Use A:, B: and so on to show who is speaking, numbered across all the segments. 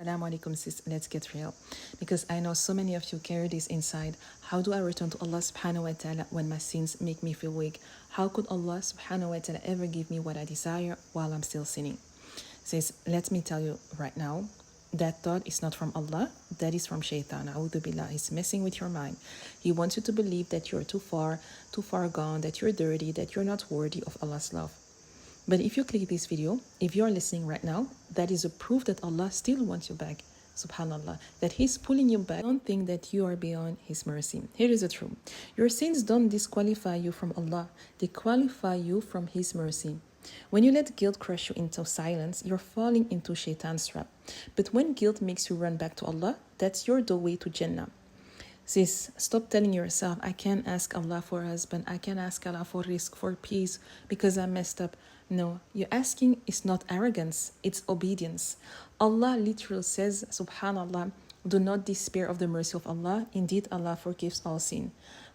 A: Assalamu alaikum sis, let's get real. Because I know so many of you carry this inside. How do I return to Allah subhanahu wa ta'ala when my sins make me feel weak? How could Allah subhanahu wa ta'ala ever give me what I desire while I'm still sinning? Sis, let me tell you right now, that thought is not from Allah, that is from Shayṭān. A'udhu billah. He's messing with your mind. He wants you to believe that you're too far gone, that you're dirty, that you're not worthy of Allah's love. But if you click this video, if you're listening right now, that is a proof that Allah still wants you back. Subhanallah, that He's pulling you back. Don't think that you are beyond His mercy. Here is the truth. Your sins don't disqualify you from Allah. They qualify you from His mercy. When you let guilt crush you into silence, you're falling into Shaytan's trap. But when guilt makes you run back to Allah, that's your doorway to Jannah. Sis, stop telling yourself, I can't ask Allah for a husband, I can't ask Allah for risk, for peace, because I messed up. No, your asking is not arrogance, it's obedience. Allah literally says, subhanallah, do not despair of the mercy of Allah. Indeed, Allah forgives all sin.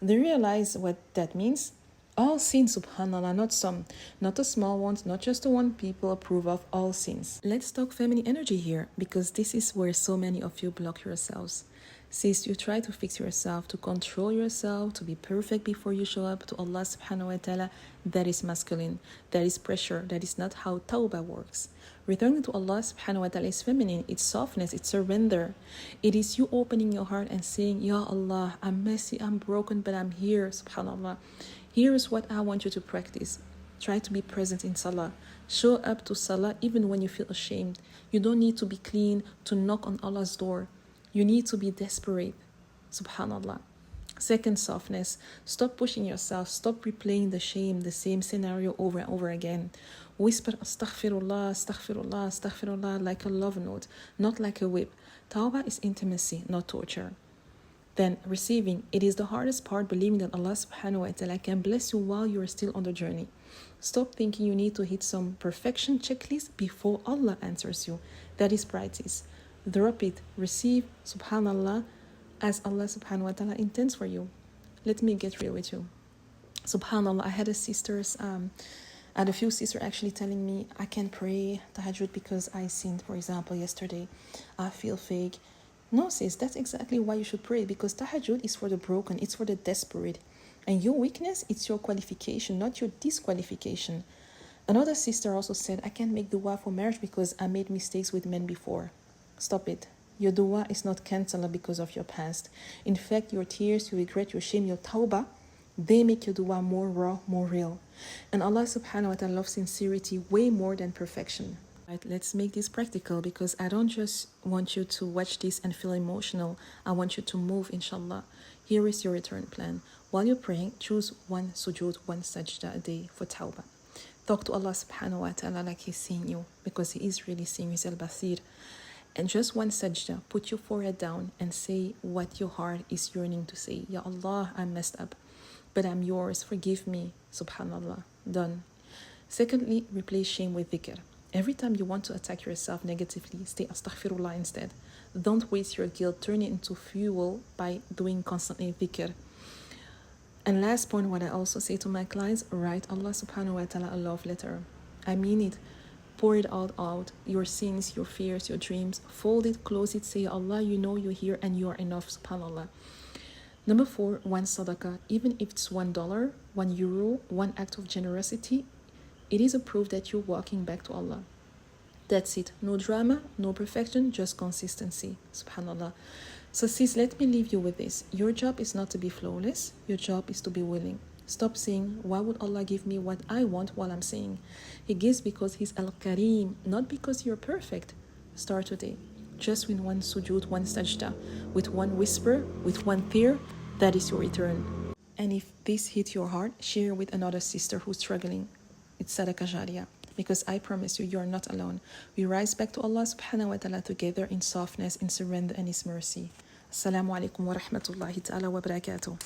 A: Do you realize what that means? All sins, subhanallah, not some, not the small ones, not just the one people approve of, all sins. Let's talk feminine energy here, because this is where so many of you block yourselves. Sis, you try to fix yourself, to control yourself, to be perfect before you show up to Allah subhanahu wa ta'ala. That is masculine, that is pressure, that is not how tawbah works. Returning to Allah subhanahu wa ta'ala is feminine, it's softness, it's surrender. It is you opening your heart and saying, Ya Allah, I'm messy, I'm broken, but I'm here, subhanallah. Here's what I want you to practice. Try to be present in Salah. Show up to Salah even when you feel ashamed. You don't need to be clean to knock on Allah's door. You need to be desperate. Subhanallah. Second, softness. Stop pushing yourself. Stop replaying the shame, the same scenario over and over again. Whisper Astaghfirullāh, Astaghfirullāh, Astaghfirullāh like a love note, not like a whip. Tawbah is intimacy, not torture. Then receiving, it is the hardest part, believing that Allah subhanahu wa ta'ala can bless you while you are still on the journey. Stop thinking you need to hit some perfection checklist before Allah answers you. That is practice. Drop it, receive, subhanallah, as Allah subhanahu wa ta'ala intends for you. Let me get real with you. Subhanallah, I had a few sisters actually telling me, I can't pray tahajjud because I sinned, for example, yesterday. I feel fake. No, sis, that's exactly why you should pray, because tahajjud is for the broken, it's for the desperate. And your weakness, it's your qualification, not your disqualification. Another sister also said, I can't make du'a for marriage because I made mistakes with men before. Stop it. Your du'a is not cancelled because of your past. In fact, your tears, your regret, your shame, your tawbah, they make your du'a more raw, more real. And Allah subhanahu wa ta'ala loves sincerity way more than perfection. Right, let's make this practical, because I don't just want you to watch this and feel emotional. I want you to move, inshallah. Here is your return plan. While you're praying, choose one sujood, one sajdah a day for tawbah. Talk to Allah subhanahu wa ta'ala like He's seeing you, because He is really seeing you. He's al-Basir. And just one sajdah, put your forehead down and say what your heart is yearning to say. Ya Allah, I messed up, but I'm yours, forgive me. Subhanallah. Done. Secondly, replace shame with dhikr. Every time you want to attack yourself negatively, say Astaghfirullāh instead. Don't waste your guilt, turn it into fuel by doing constantly dhikr. And last point, what I also say to my clients, write Allah subhanahu wa ta'ala a love letter. I mean it. Pour it all out. Your sins, your fears, your dreams. Fold it, close it, say, Allah, you know you're here and you are enough, subhanallah. Number 4, one sadaqah. Even if it's $1, €1, one act of generosity, it is a proof that you're walking back to Allah. That's it. No drama, no perfection, just consistency. Subhanallah. So sis, let me leave you with this. Your job is not to be flawless. Your job is to be willing. Stop saying, why would Allah give me what I want while I'm saying? He gives because He's Al-Kareem, not because you're perfect. Start today. Just with one sujood, one sajdah, with one whisper, with one tear, that is your return. And if this hit your heart, share with another sister who's struggling. It's sadaqah jariyah, because I promise you, you're not alone. We rise back to Allah subhanahu wa ta'ala together in softness, in surrender and His mercy. Assalamu alaikum wa rahmatullahi ta'ala wa barakatuh.